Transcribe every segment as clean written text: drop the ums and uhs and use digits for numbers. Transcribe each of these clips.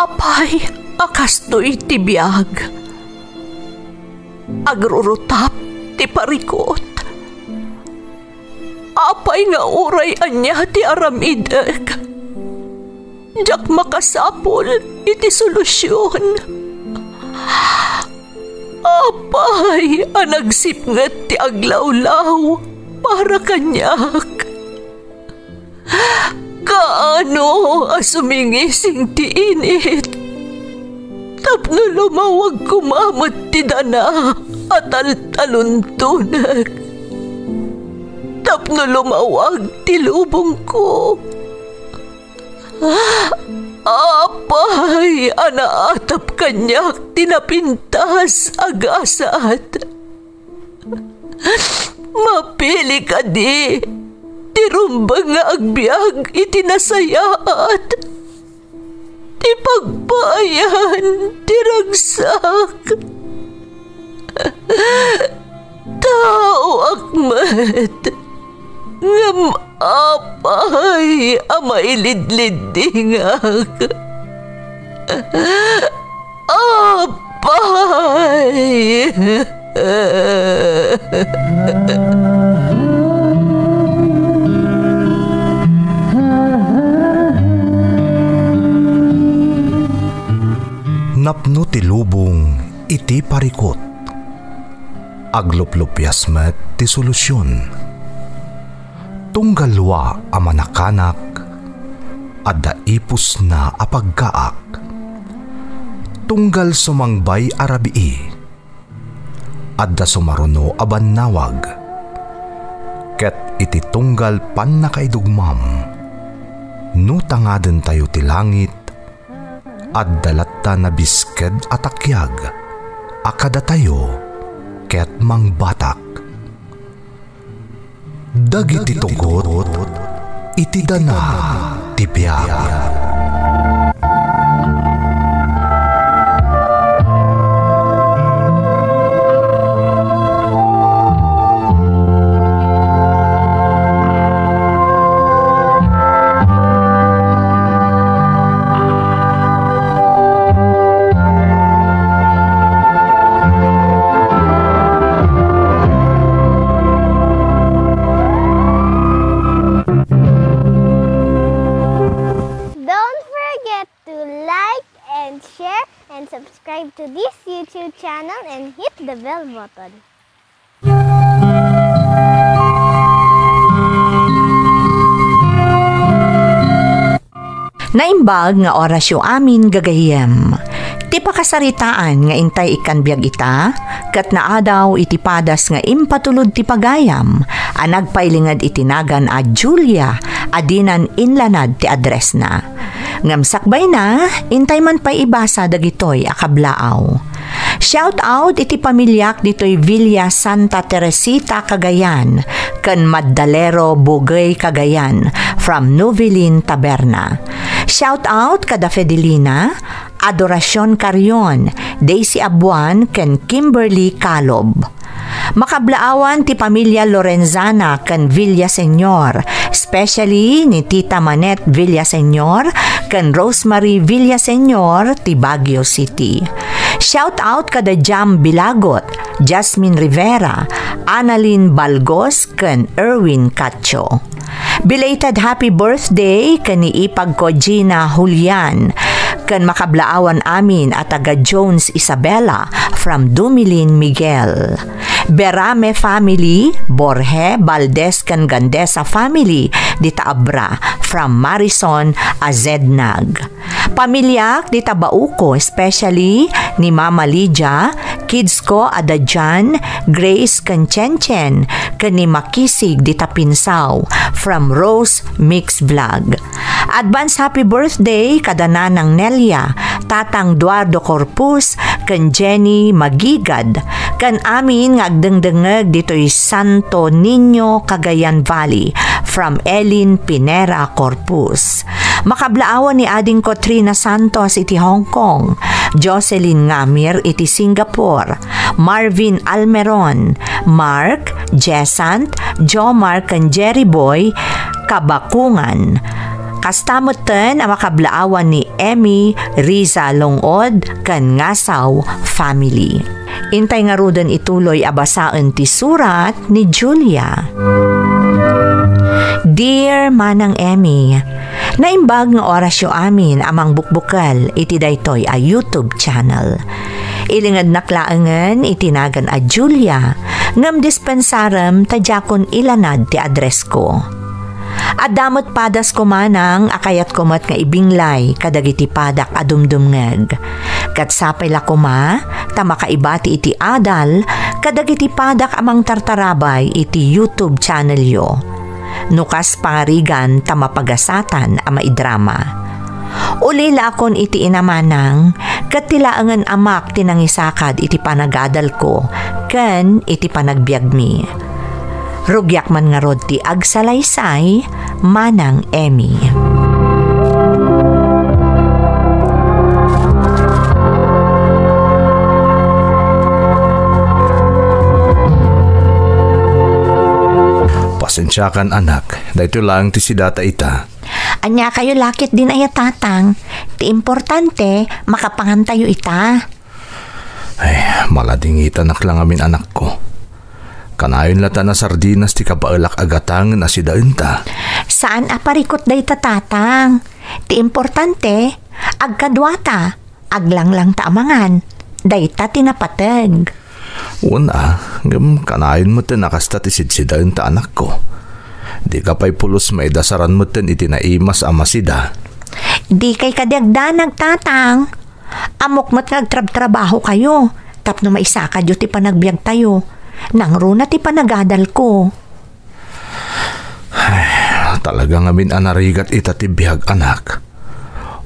Apay, akastoy ti biyag. Agrurutap ti parikot. Apay nga uray anya ti aramideg. Jak makasapol iti solusyon. Apay, anagsipnget ti aglawlaw para kanyak. Kaano asumingising ti init. Tapno lumawag kumamot ti dana at taluntunag. Tapno lumawag ti lubong ko. Apay, anaatap kanyak tinapintas agasat. Mapili ka di. Tirumbang nga agbyag itinasayaat. Ti pagbayan, tiragsak. Tao akmat. Ngam apay, amailidlidingak. Apay. Napno ti lubong iti parikot. Agluplupyas met ti solusyon. Tunggalwa a manakanak, adda ipus na apagkaak. Tunggal sumangbay arabii, adda sumaruno aban nawag. Ket iti tunggal pan nakaidugmam, no tangaden tayo ti langit, adda latta na bisked atakyag, akada tayo ket mangbatak. Dagiti tugot, iti dana ti biyag. Subscribe to this YouTube channel and hit the bell button. Naimbag nga orasyo amin gagayem. Ti pakasaritaan nga intay ikan biag ita, kat naadaw iti padas nga impatulod ti pagayam, anagpailingad itinagan a Julia, adinan inlanad ti address na. Ngamsakbay na, intay man pa'y ibasa dagitoy akablaaw. Shout out iti pamilyak ditoy Villa Santa Teresita, Cagayan, kan Maddalero, Bugay, Cagayan, from Novelin, Taberna. Shout out kada Fedelina, Adoracion Carion, Daisy Abuan, ken Kimberly Calob. Makablaawan ti pamilya Lorenzana ken Villaseñor, especially ni Tita Manet Villaseñor ken Rosemary Villaseñor ti Baguio City. Shout out kada Jam Bilagot, Jasmine Rivera, Annalyn Balgos ken Erwin Cacho. Belated happy birthday kani ipag ko Gina Julian, kan makablaawan amin at taga Jones Isabella from Dumilin Miguel. Berame family, Borge, Valdez kan Gandesa family, dita Abra from Marison, Azegnag. Pamilyak dita Bauco, especially ni Mama Lydia, kids ko Adadjan, Grace kan Chenchen, kan ni Makisig dita Pinsaw from Rose Mix Vlog. Advance happy birthday kada nanang Nelia, tatang Eduardo Corpus, kan Jenny Magigad, kan amin nga agdengdengeg dito'y Santo Niño, Cagayan Valley, from Elin Pinera Corpus. Makablaawan ni ading ko Trina Santos iti Hong Kong, Jocelyn Ngamir iti Singapore, Marvin Almeron, Mark, Jesant, Jomar kan Jerry Boy, Kabakungan, Kastamutan ang makablaawan ni Emmy Riza Longod kan Ngasaw family. Intay nga rudan ituloy abasaan ti surat ni Julia. Dear Manang Emmy, naimbag nga orasyo amin amang bukbukal iti daytoy a YouTube channel. Ilingad naklaangan itinagan a Julia ngam dispensaram tajakon ilanad ti address ko. Adamot padas ko manang akayat kumat nga ibinglay kadagiti padak adumdumngeg. Katsapay la kuma ta makaibati iti adal kadagiti padak amang tartarabay iti YouTube channel yo. Nukas pangarigan ta mapagasatan a maidrama. Ulila akon iti inamanang katilaangan amak tinangisakad iti panagadal ko ken iti panagbiag mi. Rugyak man nga rod ti agsalaysay, Manang Emmy. Pasensyakan anak, dahito lang ti si data ita. Anya kayo lakit din ay tatang. Ti importante, makapangantayo ita. Ay, maladingitan lang amin anak ko. Kanayon lata na sardinas ti kabaelak agatang na si daenta. Saan aparikot day tatang? Ti importante, agkadwata, aglang-lang taamangan. Dayta tinapatag. Una, kanayon mo tin nakasta ti sidsidaenta anak ko. Di ka pa'y pulos may dasaran mo tin itinaimas amasida. Di kay kadagdanag tatang. Amok mat nagtrabaho kayo. Tapno maisaka dyo ti panagbiag tayo. Nang runa ti panagadal ko. Ay, talagang amin anarigat ita ti bihag anak.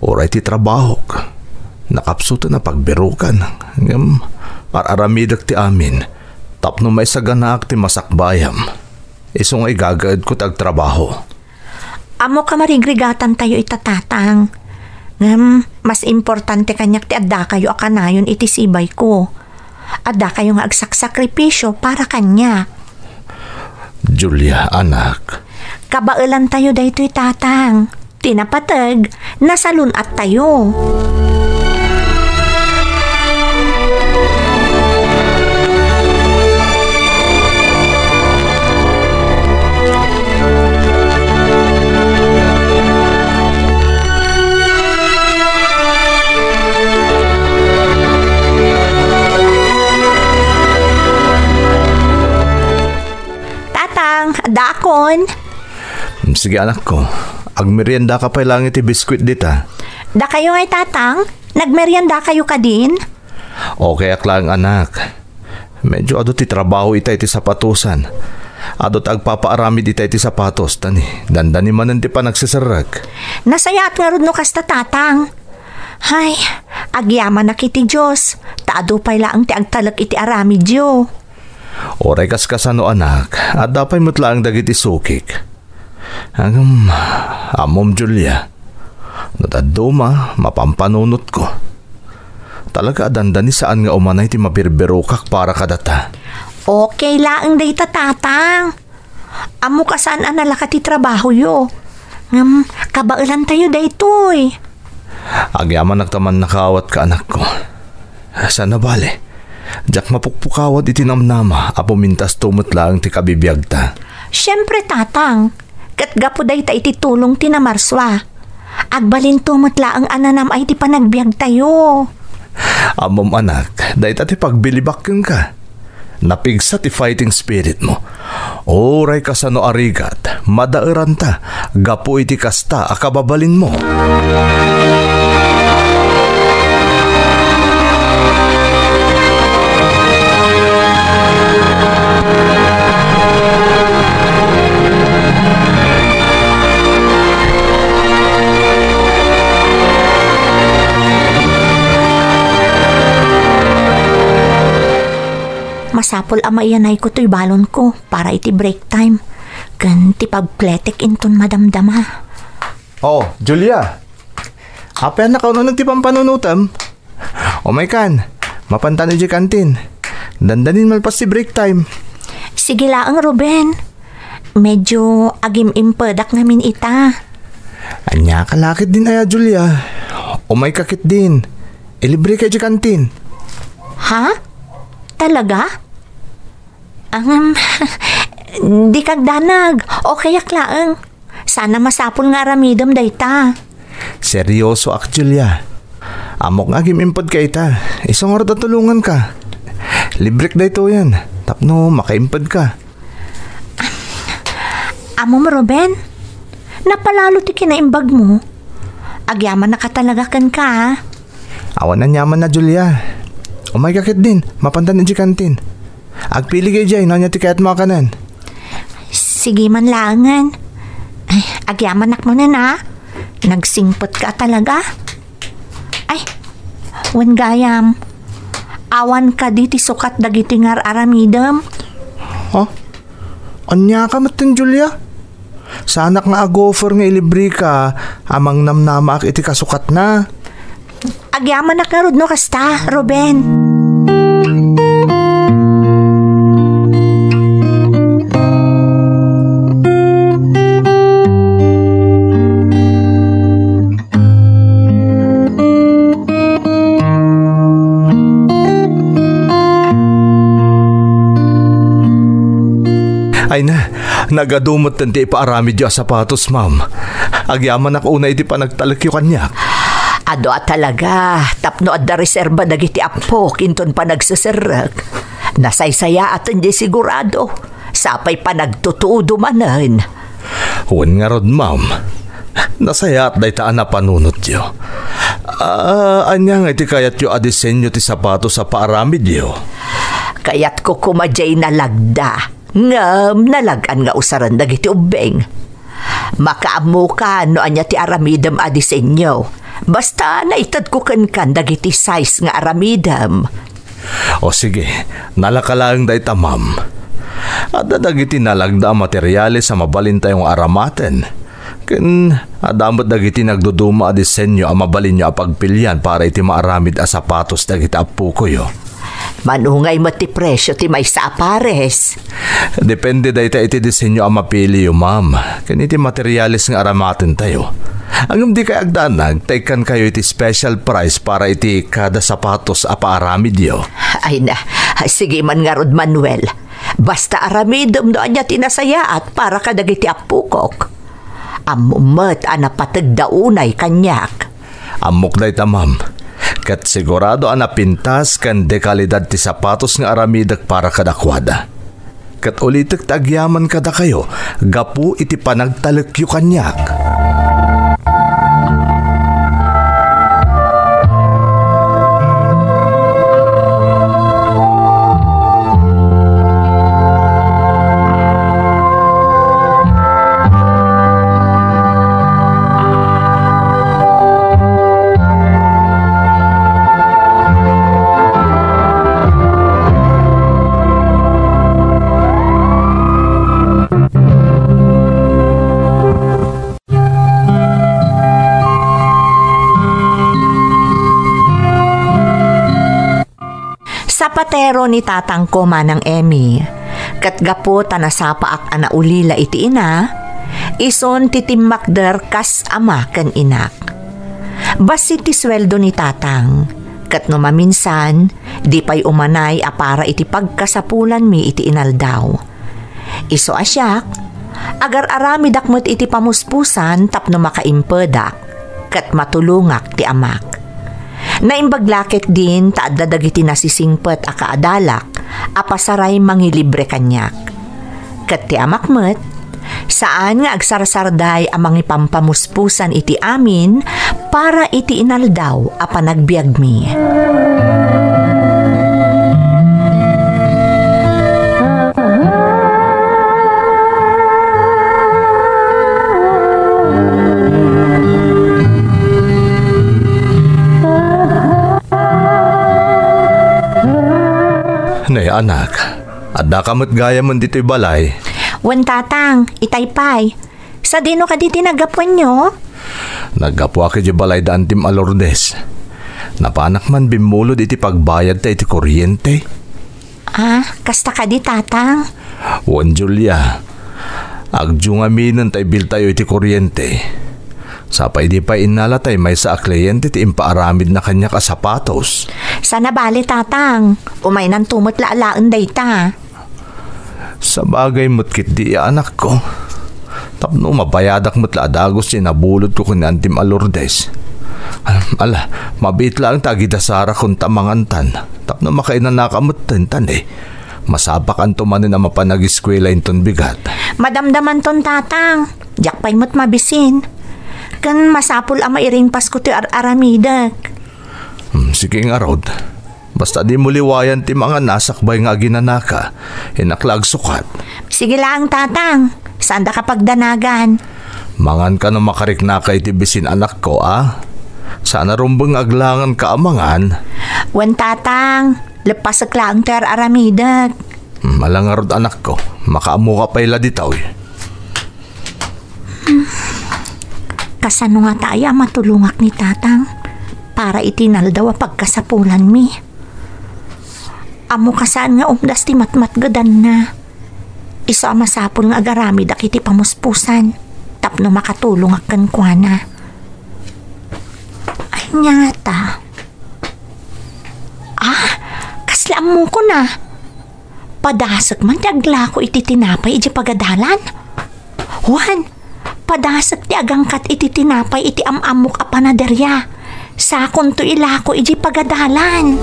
Oray ti trabaho ka. Nakapsuto na pagbirukan. Pararamidak ti amin. Tapno may saganaak ti masakbayam. Isong ay gagaad ko tagtrabaho. Amo ka marigrigatan tayo itatatang. Mas importante kanyak ti adda kayo akanayon iti sibay ko. Adda kayo nga agsaksakripisyo para kanya. Julia, anak. Kabailan tayo daytoy tatang. Tinapatag, nasalunat tayo. Dakon. Sige anak ko, agmerienda ka pa lang iti biskwit dita. Da kayo ngay tatang? Nagmerienda kayo ka din? Okay aklang anak. Medyo ado ti trabaho ita iti sapatusan. Ado agpapaaramid ita iti sapatos tani. Dandani manan ti panagsisarag. Nasayat nga rod no kasta tatang. Hay, agyaman na kiti Diyos. Taado pa'y laang ti agtalak iti aramid yo. Oray kas kasano anak, at dapay mutlaang dagiti sukik. Amom Julia, nataduma, mapampanunot ko. Talaga dandani saan nga umanay ti mabirberokak para kadata. Okay laang day tatang. Amo kasaan analaka ti trabaho yo. Kabailan tayo daytoy. Agyaman nagtaman nakawat ka anak ko. Sana bale. Diyak mapukpukawad itinamnama apumintas tumot lang ti kabibiyag ta. Siyempre tatang, katgapo day ta iti tulong tinamarswa. Agbalin tumot lang ananam ay ti panagbiag tayo. Amom anak, day ta ti pagbilibakken ka. Napigsa ti fighting spirit mo. Oray ka sa no arigat, madairan ta, gapo iti kasta akababalin mo. Masapol amayanay ko to'y balon ko para iti break time. Kan ti pagpletek inton madamdama. Oh, Julia. Apen na ka nung ti pampanunutam. O may kan, mapantan iti kantin. Dandanin malpas ti break time. Sige laang Ruben. Medyo agim-impedak namin ita. Anya kalakit din aya, Julia. O may kakit din. Ilibre kayo di kantin. Ha? Talaga? Di kagdanag. O kaya klaang. Sana masapol nga aramidam dayta. Seryoso ak, Julia. Amok nga gimimpod ka ita. Isang oras na tulungan ka. Librek da ito yan. Tapno, makaimpod ka. Amo mo, Ruben? Napalalo ti kinaimbag mo. Agyaman na ka talaga kan ka, ha? Awan na nyaman na, Julia. O may kakit din. Mapantan di kantin. Agpili kayo dyan. Nanya ti kayat mga kanan. Sige man langan. Ay, agyaman nak mo na na. Nagsingpot ka talaga. Ay, wan gayam. Awan ka di ti sukat dagiti ngar aramidam. Ha? Anya ka matin, Julia? Sanak nga agofer nga ilibre ka. Amang namnamak iti kasukat na. Agyaman nak nga rod no kasta, Ruben. Ay na, nagadumot tanti ipaarami diya sapatos, ma'am. Agyaman ako una iti panagtalak yung kanyak. Ado at talaga, tapno at da reserba dagiti apo, kinton pa nagsasarak. Nasaysaya at hindi sigurado, sapay pa nagtutudo manan. Huwag nga rod, ma'am. Nasaya at daytaan na panunot yo. Anya nga iti kayat yo adisenyo ti sapatos sa paarami diyo. Kayat ko kumadyay na lagda. Ngam nalagan nga usaran dagiti ubeng. Makaamu ka no anya ti aramidam a disenyo. Basta naitad ko kan dagiti size nga aramidam. O sige, nalakalang dayta, ma'am. At dagiti nalagda ang materyales sa mabalin tayong aramaten. Ken adamot dagiti nagduduma a disenyo ang mabalin nyo a pagpilyan para iti maaramid a sapatos dagiti apu ko yo. Manungay mo ti presyo ti may sa pares. Depende dayta iti disenyo ang mapili yo, ma'am. Ken iti materyales nga aramaten tayo. Ang di kay agdanag, taykan kayo iti special price para iti kada sapatos a paaramid yo. Ay na, sige man nga rod, Manuel. Basta aramidom doon niya tinasayaat para kadagiti apukok. Amumat napatagdaunay kanyak. Amok dayta, ma'am. Kat sigurado napintas kan dekalidad ti sapatos nga aramidak para kadakwada. Kat ulitek tagyaman kada kayo, gapu iti panagtalekyo kanyak. Sapatero ni tatang ko manang Emmy. Katgapo tanasapa ak ana ulila iti ina, ison titimmakder kas ama ken inak. Basit ti sweldo ni tatang, kat no maminsan, di pa'y umanay a para iti pagkasapulan mi iti inaldaw. Iso asyak, agar arami dakmet iti pamuspusan tapno makaimpedak, kat matulungak ti amak. Naimbaglakit din taadda dagiti nasisingpet a kaadalak apasaray mangilibre kanyak. Ket ti amakmet, saan nga agsarsarday a mangipampamuspusan iti amin para iti inaldaw a panagbiag mi. Nay anak, adda kamot gaya mo dito'y balay. Wan tatang, itaypay. Sa dino ka di tinagapuan nyo? Naggapu ako di balay daan tim Alordes. Napanak man bimulod iti pagbayad ta iti kuryente. Kasta ka di tatang? Wan Julia, agdyong aminan tay bil tayo iti kuryente. Sapay di pa inalatay may sa kliyente ti impaaramid na kanya ka sapatos. Sana bali tatang, umay nang tumot laalaan dayta. Sa bagay mo't kit di anak ko. Tapno mabayadak mo't laadagos sinabulod ko kung Antim Alordes. Mabit lang tagidasara kung tamangantan. Tapno makainan nakamutantan Masabakan tumanin na mapanag-eskwela inton bigat. Madamdaman ton tatang, jak pa'y mo't mabisin. Kan masapul ama iring Pasko ti aramidak. Sige nga Rod. Basta di mo liwayan ti mga nasakbay nga ginanaka. Inaklag sukat. Sige lang tatang, saan da kapag danagan? Mangan ka na makariknaka iti bisin anak ko Sana rumbang aglangan ka amangan. Wan tatang, lepas lang ti aramidak. Malangarod anak ko, makaamu ka pa'y laditaw. Kasano nga tayo matulungak ni tatang para itinal daw pagkasapulan mi. Amo kasaan nga umdas ti matmatgadan na. Isa masapul nga agarami dakiti pamuspusan tapno makatulong akan kuana. Ay nyata. Kaslaan mo ko na. Padasag man ti agla ko iti tinapay iti pagadalan. Juan, padasag ti agangkat iti tinapay iti amamok a panaderya. Sakon to ilako iti pagadalan.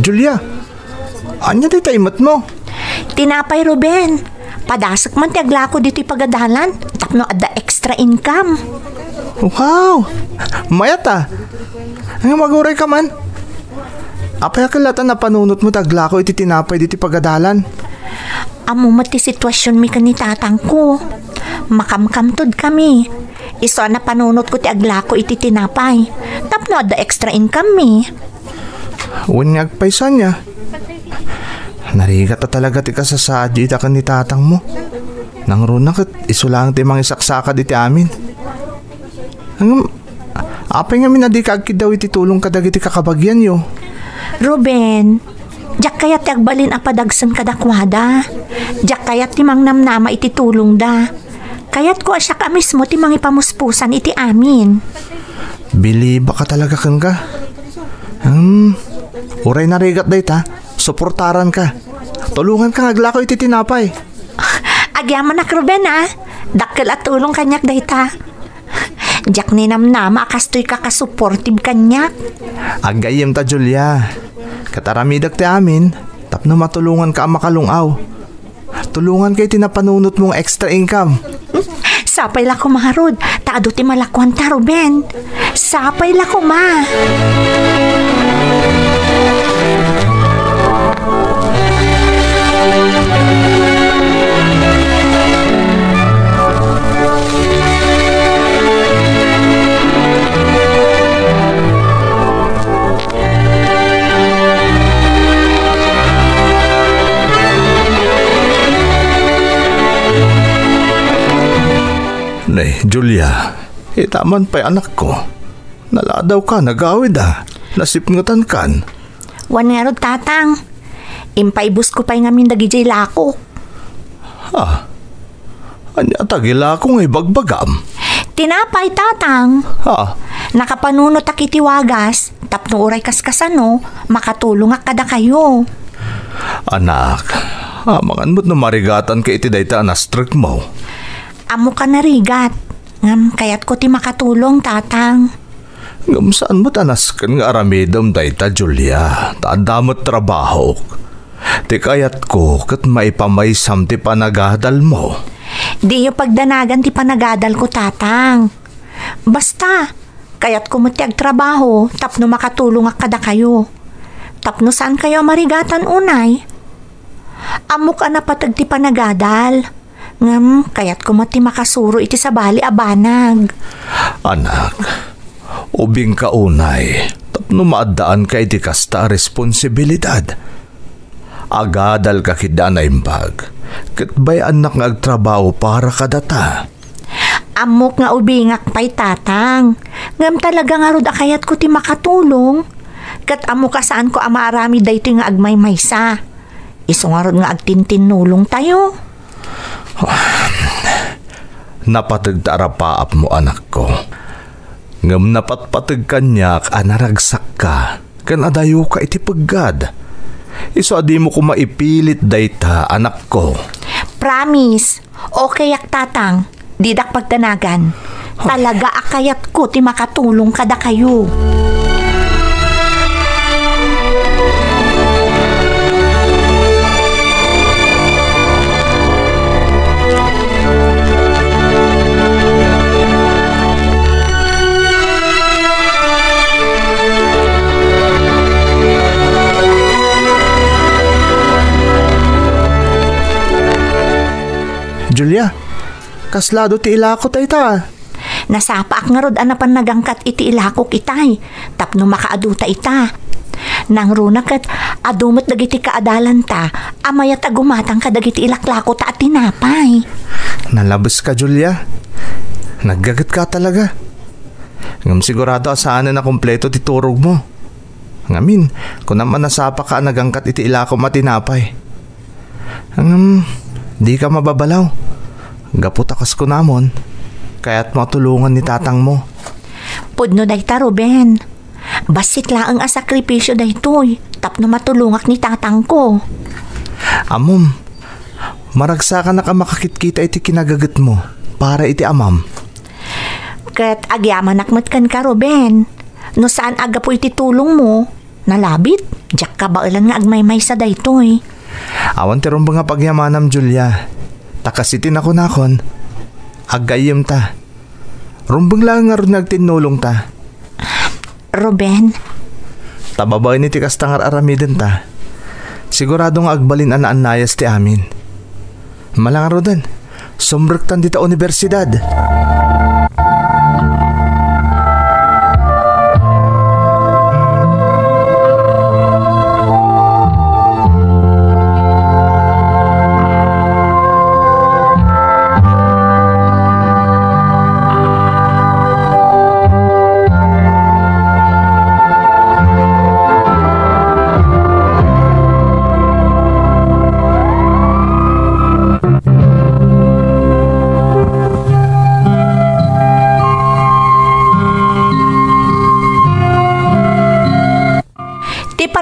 Julia, anya di taimat mo? Tinapay Ruben, padasak man ti aglako dito'y pagadalan, tapno adda extra income. Wow! Mayata! Ang maguray ka man? Apay akilatan na panunot mo taglako iti tinapay diti pagadalan. Amo mati sitwasyon mi kani tatang ko. Makamkamtod kami. Iso na panunot ko ti aglako iti tinapay. Tapno adda extra income mi. Unyag paysan niya. Narigat na talaga ti kasasadyo itakan ni tatang mo. Nang runak at isulang ti mga isaksaka diti amin. Apay nga minadi kagkid daw iti tulong kadag iti kakabagyan yo. Ruben, jak kayat ti agbalin a padagsan kadakwada. Jak kayat ti mangnamnama iti tulong da. Kayat ko asya ka mismo ti mga ipamuspusan iti amin. Bili baka talaga kang ka? Uray na rigat day ta. Suportaran ka. Tulungan ka aglako iti tinapay. Agyaman nak Ruben Dakkel at tulong kanyak day ta. Jak ni namnama kastoy kakasuportib kanyak. Agayem ta Julia. Kataramidak ti amin. Tapno matulungan ka makalungaw. Tulungan kay tinapanunot mong extra income. Sapay la ko maharod. Taado ti malakwan ta Ruben. Sapay la ko ma. Nay, Julia, taman pa'y anak ko. Naladaw ka, nagawid nasipngatan kan. Wan nga rod tatang. Impaibus ko pa'y ngamin dagijay lako. Anya tagila ko ngay bagbagam. Tinapay tatang. Nakapanunot akiti wagas. Tapno uray kaskasano, makatulong kada kayo. Anak, mangan mo't na marigatan ka iti dayta na strict mo. Amo ka narigat. Kayat ko ti makatulong, tatang. Ngam saan mo tanaskan nga aramidam dayta, Julia? Taadamot trabaho. Ti kayat ko kat maipamaysam ti panagadal mo. Di yung pagdanagan ti panagadal ko, tatang. Basta, kayat ko mo ti agtrabaho, tapno makatulong kada kayo. Tapno saan kayo marigatan unay? Amo ka na patag ti panagadal. Kayat ko mati makasuro iti sa bali abanag. Anak, ubing ka unay. Tapno maadaan ka iti kasta responsibilidad. Agadal ka kida na imbag. Katbay anak nga agtrabaho para kadata. Amok nga ubingak pa'y tatang. Ngam talaga nga rod akayat ko ti makatulong. Kat amo ka saan ko amarami dayto nga agmay maysa. Iso nga rod nga agtintinulong tayo. Napatag tarapaap mo anak ko. Ngam napatpatag kanyak anaragsak ka. Kan adayo ka iti paggad. Iso adi mo ko maipilit dayta anak ko. Promise. Okay ak tatang. Didak pagtanagan. Talaga akayat ko ti makatulong kada kayo. Julia, kaslado ti ilako tayo ta. Nasapaak nga rod anapan nagangkat iti ilakok itay. Tapno makaaduta ita. Nang runakat adumot dagiti kaadalan ta. Amayat agumatang ka dagiti ilaklako ta at tinapay. Nalabas ka, Julia. Naggagat ka talaga. Ngam sigurado asaan na kompleto ti turog mo. Ngamin, kung naman nasapa ka nagangkat iti ilako matinapay. Di ka mababalaw. Gaputakas ko namon, kaya't matulungan ni tatang mo. Pudno dayta, Ruben. Basit laang a sakripisyo daytoy, tapno matulungak ni tatang ko. Amom, maragsa ka na ka makakitkita iti kinagagat mo, para iti amam. Kat agyaman akmat kan ka, Ruben. No saan aga po iti tulong mo? Nalabit, jak ka bailan nga agmaymay sa daytoy. Awan ti rumba nga pagyamanam, Julia. Takasitin ako nakon. Agayim ta. Rumbang lang nga rin nagtinulong ta. Ruben? Tababay ni ti kastangar aramiden ta. Sigurado nga agbalin anayas ti amin. Malang rodan. Sumrektan dita universidad.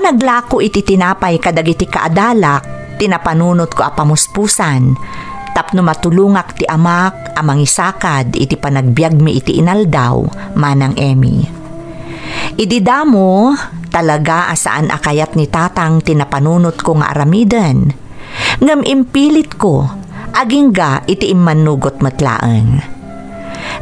Naglako iti tinapay kadagiti kaadalak, tinapanunot ko apamuspusan. Tapno matulungak ti amak, amang isakad, iti panagbiag mi iti inaldaw, manang Emmy. Ididamo, talaga asaan akayat ni tatang tinapanunot ko nga aramiden. Ngam impilit ko, agingga iti immanugot matlaeng.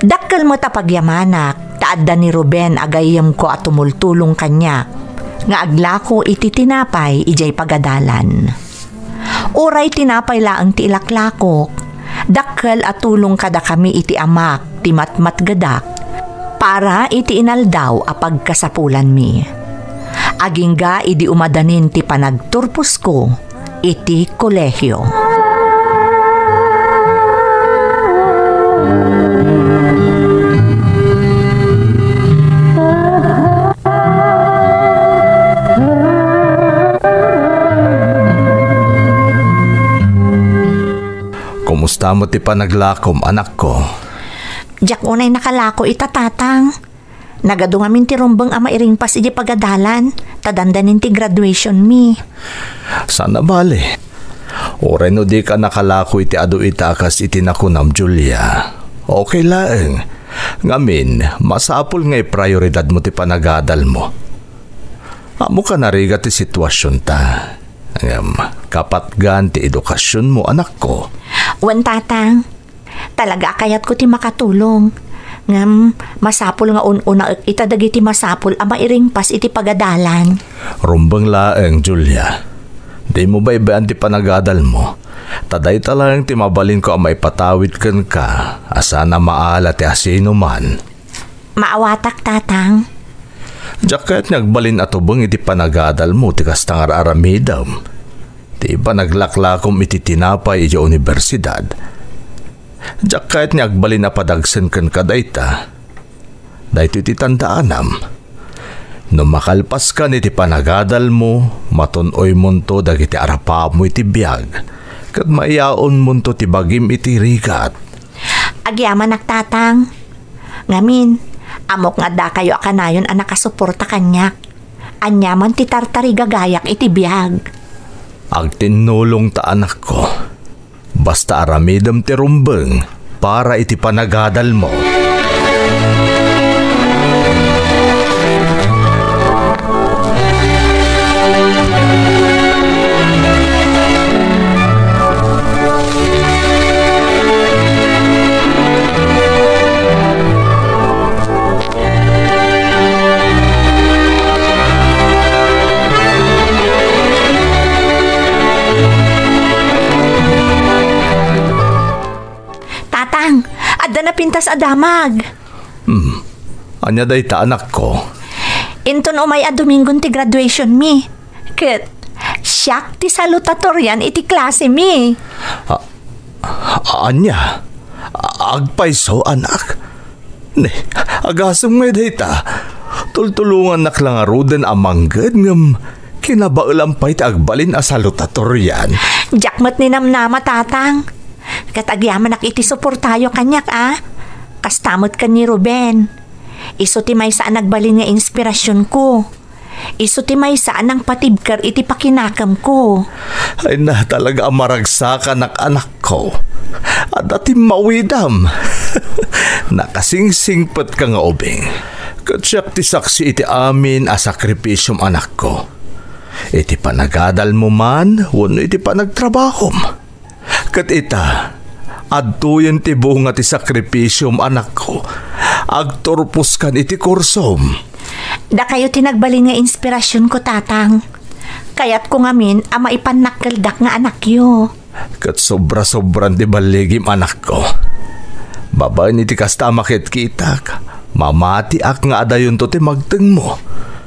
Dakkel mo tapagyamanak, taadda ni Ruben agayam ko at tumultulong kanya. Nga aglako iti tinapay ijay pagadalan. Uray tinapay laang ti ilaklakok, dakkel at tulong kada kami iti amak ti matmatgadak, para iti inaldaw a pagkasapulan mi. Agingga idi umadanin ti panagturpos ko iti kolehyo. Kumusta mo ti panaglakom, anak ko? Jak unay nakalako itatatang. Nagadungamin ti rumbang ama iringpas iti pagadalan. Tadandanin ti graduation mi. Sana bale. Oray no di ka nakalako iti adu itakas iti nakunam, Julia. Okay laeng. Ngamin, masapul ngay prioridad mo ti panagadal mo. Amo ka nariga ti sitwasyon ta. Kapatgan ti edukasyon mo, anak ko. Wan tatang, talaga kayat ko ti makatulong. Ngam, masapul nga una itadagi ti masapul ama iringpas iti pagadalan. Rumbang laeng, Julia. Di mo ba ibaan ti panagadal mo? Taday talang ti mabalin ko ang maipatawid kan ka. Asa na maala ti asino man. Maawatak tatang. Diyak kaya't nagbalin atubang iti panagadal mo ti kastangar aramidam. Di ba naglaklakom iti tinapay iti universidad? Diyak kahit ni agbalin na padagsan kan kadayta. Dahito iti tandaanam. No makalpas ka iti panagadal mo, matunoy mo to dagiti arapa mo iti biyag. Kat maiyaon mo to ti bagim iti rigat. Agyaman naktatang. Ngamin, amok nga da kayo akanayon ang nakasuporta kanyak. Anyaman ti tartari gagayak iti biyag. Agtinulong ta anak ko. Basta aramidam ti rumbeng para iti panagadal mo. Adda na pintas adamag. Anya day ta anak ko. Inton umay a Domingon ti graduation mi. Ket, siyak ti salutatoryan iti klase mi. Anya? Agpaiso anak? Ne, agasong may day ta. Tultulungan nak lang arudan amanggad ngam kinabaulam pa'y ti agbalin a salutatoryan. Jakmat ni namnama tatang. Katagyaman nak iti suportayo kanyak Kastamot ka ni Ruben. Iso ti may saan nagbalin nga inspirasyon ko. Iso ti may saan ang patibkar iti pakinakam ko. Ay na talaga amaragsa ka anak ko. At ati mawidam. Nakasingsingpat ka nga ubing. Katsyak ti saksi iti amin a sakripisyom anak ko. Iti panagadal mo man, wano iti panagtrabahom. Kat ita, adtuyan ti bunga ti sakripisyom anak ko. Agturpos kan iti kursom. Da kayo tinagbalin nga inspirasyon ko tatang. Kayat ko ngamin ama ipanakkaldak nga anak yo. Kat sobra-sobran ti baligim anak ko. Babay ni ti kasta makit kitak. Mamati ak nga adayon to ti magteng mo.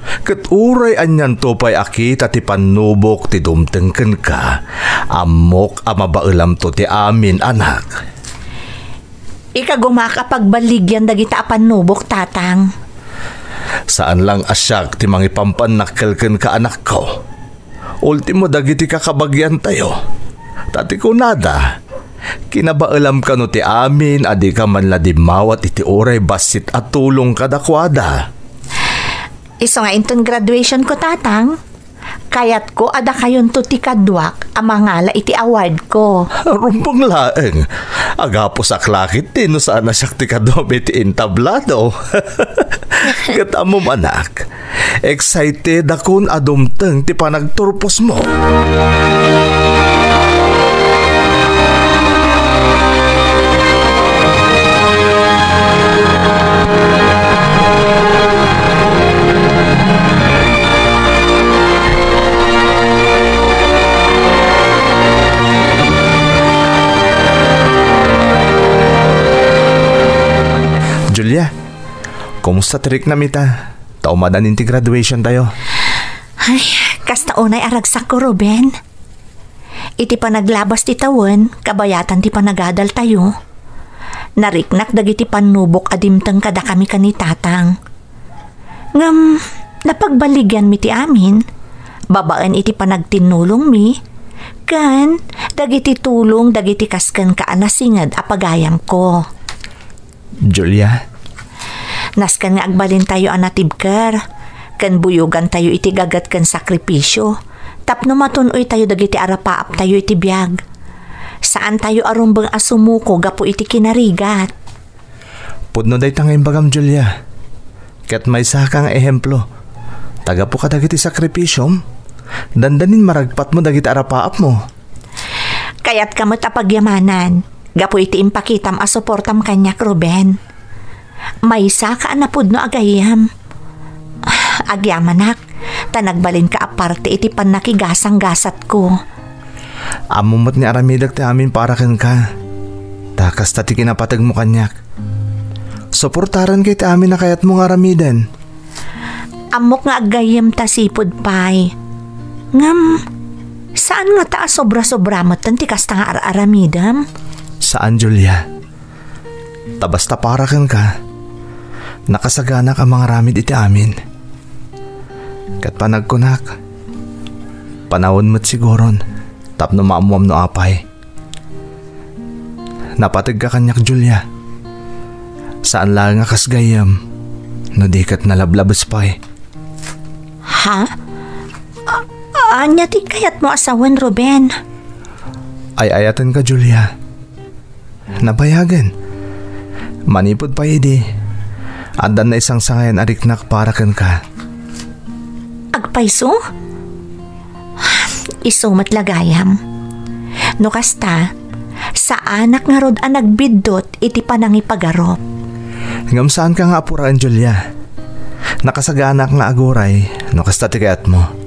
Kat uray anyan to pa'y akita ti panubok ti dumtengken ka. Amok amabaulam to ti amin anak. Ika gumakapagbaligyan dagita a panubok tatang. Saan lang asyak ti mangipampanakkelken ka anak ko. Ultimo dagiti kakabagyan tayo. Tati ko nada. Kinabaulam ka no ti amin adi ka man ladimawat iti uray basit at tulong kadakwada. Iso nga inton graduation ko tatang. Kayat ko ada kayon to ti kadwak amangala iti award ko. Rumpong laeng. Agapos aklakit din no saan na siyak ti kadwak iti intablado. Katamom anak. Excited akon adumteng ti panagturpos mo. Julia, kumusta trik na mita? Taumadan inti graduation tayo. Ay, kasta unay aragsak ko, Ruben. Iti panaglabas ti tawon, kabayatan ti panagadal tayo. Nariknak dagiti panubok adimteng kada kami kanitatang. Ngam, napagbaligyan mi ti amin. Babaan iti panagtinulong mi. Kan, dagiti tulong dagiti kasken kaanasingad apagayam ko. Julia? Naskan nga agbalin tayo anatibkar. Kan buyugan tayo iti gagat kan sakripisyo. Tapno matunoy tayo dagiti arapaap tayo iti biyag. Saan tayo arumbang asumuko gapo iti kinarigat. Pudno day tangay bagam Julia. Kat may sakang ehemplo. Taga po ka dagiti sakripisyom. Dandanin maragpat mo dagiti arapaap mo. Kaya't kamot apagyamanan. Gapo iti impakitam a suportam kanyak, Ruben. May saka anapod no agayam. Agyamanak, tanagbalin ka aparte iti panakigasang-gasat ko. Amumot ni aramidag ti amin para ken ka. Takas tati kinapatag mo kanyak. Suportaran kay ti amin na kayat mong aramidan. Amok nga agayam ta sipod pay. Ngam, Saan nga ta sobra-sobra matan ti kasta nga aramidam? Saan, Julia? Tabasta para kan ka. Nakasagana ka mga ramid iti amin. Kat panagkunak. Panahon mo't siguron. Tapno maamuam no apay. Napatag ka kanyak, Julia. Saan lang nga kasgayam? No di kat nalablabas pa eh. Ha? Anya ti kayat mo asawan, Ruben? Ay ayatan ka, Julia. Nabayagan. Manipod pa idi. Andan na isang sangayan ariknak para kan ka. Agpaiso? Iso matlagayam. No kasta, sa anak nga rod ang nagbidot iti panangipagarop. Ngam saan ka nga apuraan, Julia? Nakasaganak nga aguray, no kasta ti kayat mo.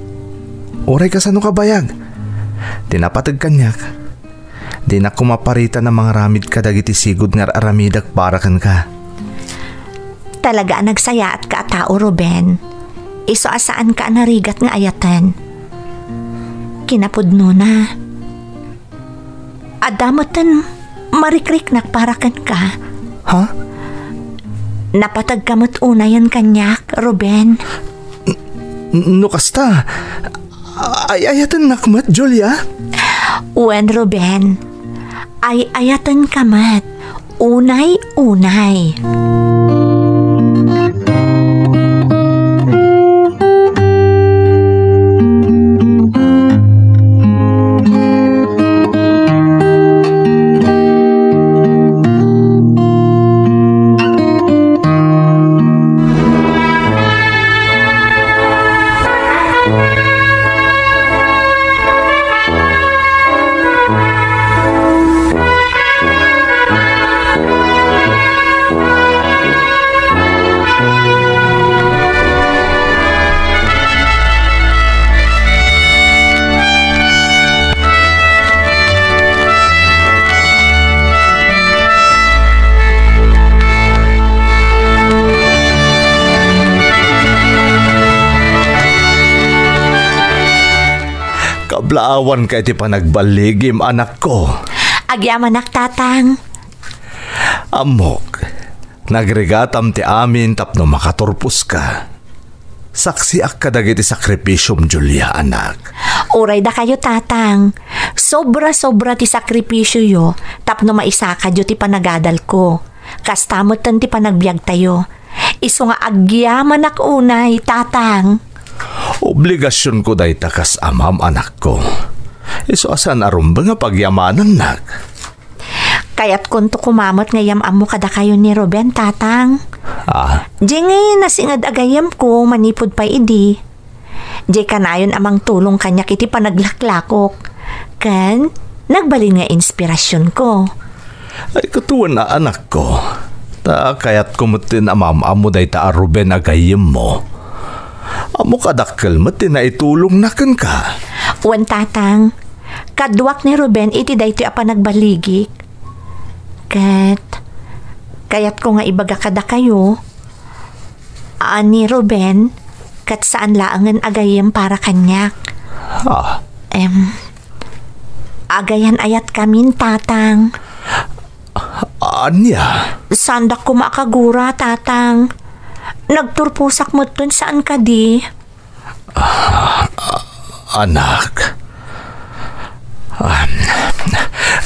Uray ka sa no kabayag. Tinapatag kanyak. Di na kumaparita ng mga ramid ka dagiti sigud nga aramidak para kan ka. Talaga nagsaya at kaatao, Ruben. Iso asaan ka narigat nga ayatan. Kinapudno na. Adamotan marikriknak para kan ka. Ha? Napatag kamot unayan kanyak, Ruben. No kasta. Ay ayatan nakmat, Julia. Wen, Ruben. Ay ayatan kamat. Unay-unay. Blaawan ka iti panagbaligim, anak ko. Agyaman tatang. Amok, nagregatam ti amin tapno makaturpus ka. Saksi ak kadagiti sakripisyum, Julia, anak. Uray da kayo, tatang. Sobra-sobra ti sakripisyo yo, tapno maisakad yo ti panagadal ko. Kastamot tan ti panagbiag tayo. Iso nga agyaman ak unay, tatang. Obligasyon ko day takas amam, anak ko. Iso asan arumba nga pagyamanan, nak. Kaya't kunto kumamot ngayam amo kada kayo ni Ruben, tatang. Di ngay nasingad agayam ko manipod pa idi. Di kanayon amang tulong kanya kiti panaglaklakok. Kan, nagbalin nga inspirasyon ko. Ay katuwan na, anak ko. Ta kaya't kumutin amam amo day ta Ruben agayam mo. Amo kadakkel mo tinaitulong na kan ka. Wan, tatang. Kadwak ni Ruben iti dayti apa nagbaligik. Kaya't ko nga ibaga kada kayo. Ani Ruben, kat saan laangan agayam para kanyak. Agayan ayat kamin, tatang. Anya? Sandak ko makagura, tatang. Nagturpusak mo dun saan ka di? Anak.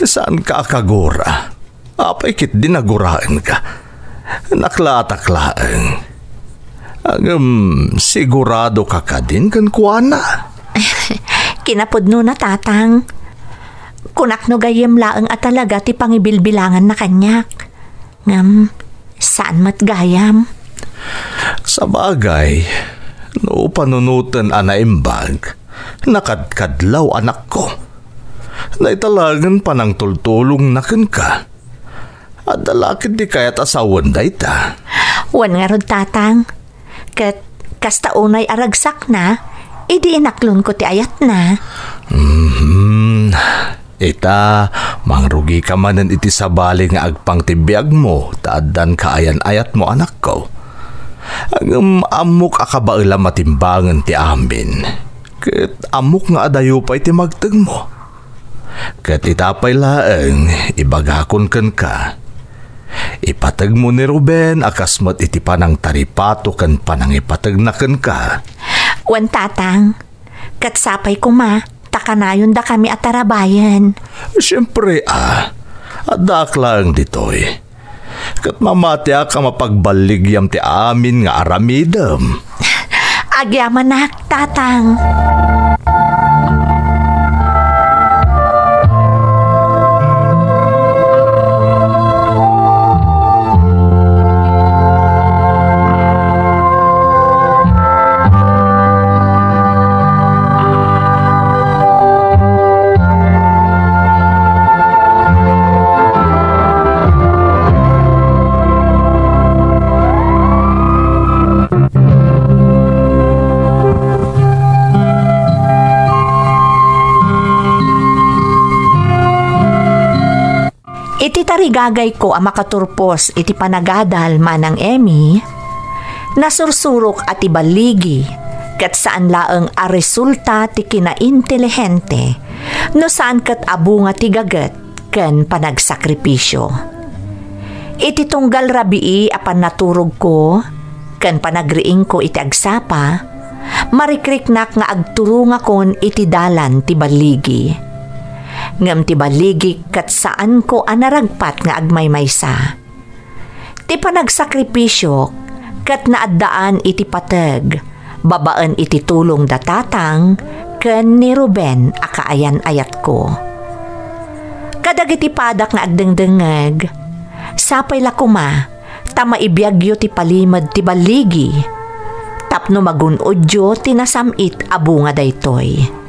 Saan ka kagura? Apay kit dinaguraan ka. Naklataklaan. Sigurado ka ka din kan kuana. Kinapudno na, tatang. Kunakno gayem laeng at talaga ti pangibilbilangan na kanyak. Saan mat gayam? Sa bagay, no panunutan anaimbag, nakadkadlaw, anak ko. Naitalagan pa ng tultulong nakin ka. At dalakit di kaya't asawan da ita. Wan nga rod, tatang. Kasta unay aragsak na, idi inaklon ko ti ayat na. Ita, mangrugi ka manan iti sabali nga agpang tibiyag mo, taadan ka ayan ayat mo, anak ko. Ang amok akabaila matimbangan ti amin. Ket amok nga adayo pa iti magteg mo. Ket itapay laeng ibagakon ken ka. Ipateg mo ni Ruben akasmat iti panang taripato ken panang ipateg na ken ka. Wan tatang, ket sapay ko ma, takanayon da kami at tarabayan. Siyempre adak lang ditoy. Ket mamatya ka mapagbaligyam ti amin nga aramidem. Agyaman na, tatang. Iti tarigagay ko ang makaturpos iti panagadal manang Emmy, nasursurok at ibaligi kat saan laeng a resulta ti kinaintelihente no saan kat abu nga ti gaget ken panagsakripisyo. Iti tunggal rabii apan naturog ko ken panagriing ko iti agsapa, marikriknak nga agturunga kon iti dalan ti baligi. Ngam ti baligi kat saan ko anaragpat nga agmaymaysa. Ti panagsakripisyo kat naaddaan iti pateg, babaan iti tulong datatang ken ni Ruben akaayan ayat ko. Kadag iti padak nga agdengdengeg, sapay lakuma, tama ibiyagyo ti palimad ti baligi, tapno magunodyo tinasamit abu nga daytoy.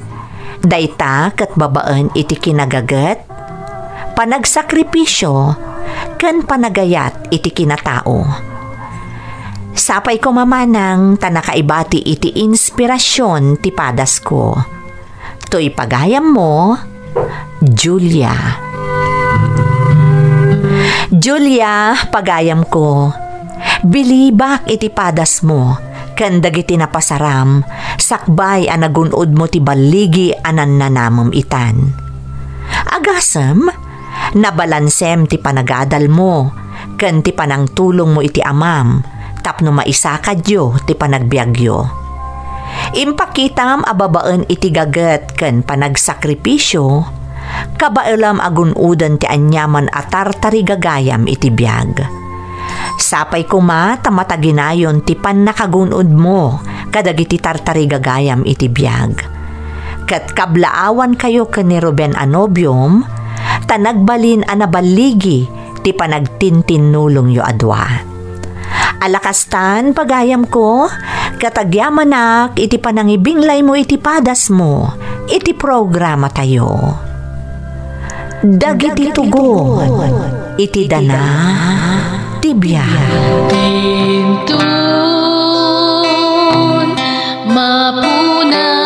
Dayta kat babaan iti kinagagat, panagsakripisyo, ken panagayat iti kinatao. Sapay ko mamanang tanakaibati iti inspirasyon ti padas ko. To'y pagayam mo, Julia. Julia, pagayam ko, bilibak iti padas mo, ken dagiti napasaram, sakbay a nagunod mo ti baligi anan nanamom itan. Agasem, nabalansem ti panagadal mo, ken ti panangtulong mo iti amam, tapno maisakadyo ti panagbiagyo. Impakitam ababaan iti gaget ken panagsakripisyo, kabailam agunudan ti anyaman atartari gagayam iti biag. Sapay kuma tamataginayon ti pannakagunod mo kadagiti tartari gagayam iti biag. Kat kablaawan kayo ken ni Ruben anobyom, tanagbalin anabaligi ti panagtintinulong yo adwa. Alakastan pagayam ko, katagyamanak iti panangibinglay mo iti padas mo, iti programa tayo. Dagiti tugon, iti dana, tibiyag. Tintun, mapunan.